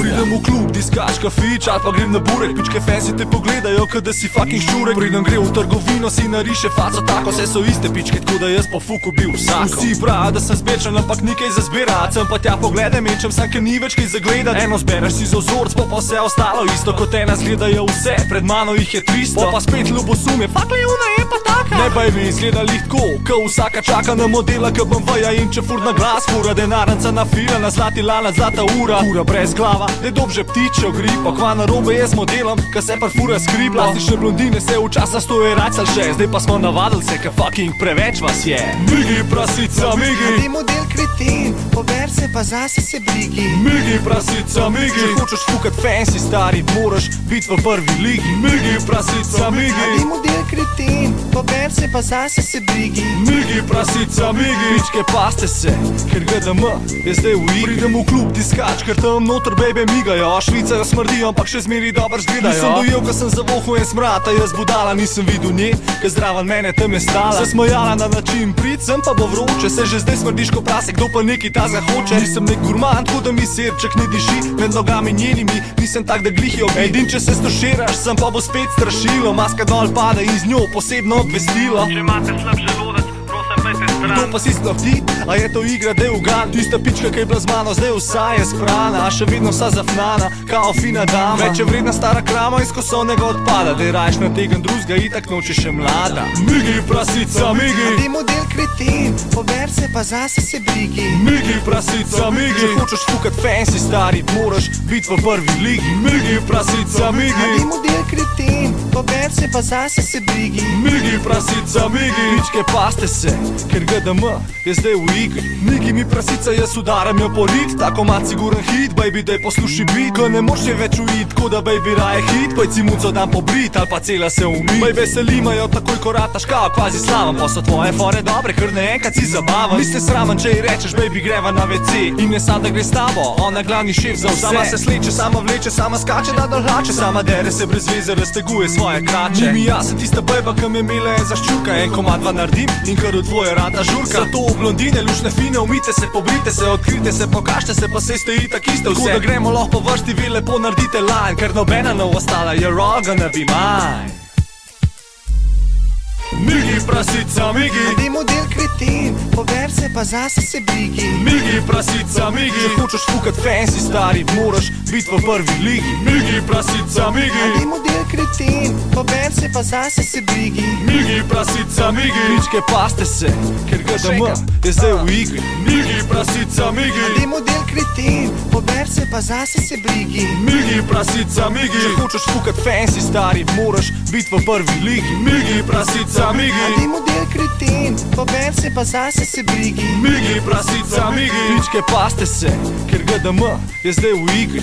Pridem v klub, diskačka fič, ali pa grem na burek. Pičke fancy te pogledajo, kot da si fucking ščurek. Pridem gre v trgovino, si nariše faco tako. Vse so iste pičke, tako da jaz po fuku bil vsako. Vsi pravijo, da sem spečen, ampak ni kaj za zbirat. Sem pa tja pogledam in čem sam, ker ni več kaj za gledat. Eno zbereš si za vzorc, pa vse ostalo isto. Kot ena zgledajo vse, pred mano jih je 300. Pa spet ljubosumje, fakt Leona je pa taka. Ne pa mi izgleda lihtko, ko vsaka čaka na modela, ki bom vaja in če fur na glas. Fura denarnica na fila, na zlati lana, zlata ura. Ura brez glava, ne dobže ptičjo gripo. Kva na robe je z modelom, ka se parfura skribla. Plastične blondine se včasih stoje rajcal še. Zdaj pa smo navadili se, ka fucking preveč vas je. Migi prasica, migi, ti model kreten, pober se pa zase se brigi. Migi prasica, migi, če hočeš fukat fancy stari, moraš bit v prvi ligi. Migi prasica, migi, ti model kreten, pober se pa zase se brigi. Migi prasica, migi, pičke paste se, ker GDM je zdaj v igri. Pridem v klub diskač, ker tam noter bejbe migajo. Švicajo smrdijo, ampak še zmeri dobro zgledajo. Nisem dojel, ko sem zavohal en smrad, a jaz budala nisem videl nje, ker zraven mene tam je stala. Se smojala na način prid, sem pa bo vroče. Se že zdaj smrdiš ko prase, kdo pa neki tazga hoče. Nisem nek gurman, tako da mi sirček ne diši med nogami njenimi. Nisem tak, da glihi obi. Edin, če se stoširaš, sem pa bo spet strašilo. Maska dol pade in z njo posebno obvestilo. Če imate slab želodec, prosim pejte stran. To pa si sploh ti, a je to igra del gan. Tista pička, ki je bila z mano, zdaj vsa je sprana. A še vedno vsa zafnana, kao fina dama. Več je vredna stara krama iz kosovnega odpada. Dej rajš na tegen drugega, itak noče še mlada. Migi prasica, migi, ti model kreten, pober se pa zase se brigi. Migi prasica, migi, če hočeš fukat fancy stari, moraš bit v prvi ligi. Migi prasica, migi, ti model kreten, pober se pa zase se brigi. Migi prasica, migi, pičke paste se, ker GDM je zdaj v igri. Migi mi prasica, jaz udaram jo po rit. Tako mat siguren hit, baby, daj posluši beat. Ko ne moš je več ujit, ko da baby raje hit. Poj cimuco dan pobrit, ali pa cela se umit. Baj veselimajo takoj, ko rataš kao kvazi slaven. Pa so tvoje fore dobre, ker ne enkrat si zabaven. Niste sramen, če ji rečeš, baby, greva na WC. In ne sam, da gre s tabo, ona glavni šef za vse. Sama se sleče, sama vleče, sama skače, da dolhače. Sama dere se brez veze, razteguje svoje krače. Ni mi jaz sem tista bejba, ki me imela je zaščurka. En komad dva naredim in kar v tvoje rata žurka. Zato blondine, lušne fine, umite se, pobrite se, odkrite se, pokažte se, pa se ste itak iste vse. Tako da gremo lahko po vrsti, vi lepo naredite line, ker nobena ne ostala, you're all gonna be mine. Migi prasica, migi, ti model kreten, pober se pa zase se brigi. Migi prasica, migi, če hočeš fukat fancy stari, moraš bit v prvi ligi. Migi prasica, migi, ti model kreten, pober se pa zase se brigi. Migi prasica, migi, pičke paste se, ker GDM je zdaj v igri. Migi prasica, migi, ti model kreten, pober se pa zase se brigi. Migi prasica, migi, če hočeš fukat fancy stari, moraš bit v prvi ligi. Migi prasica, migi, ti model kreten, pober se pa zase se brigi. Migi prasica, migi, pičke paste se, ker GDM je zdaj v igri.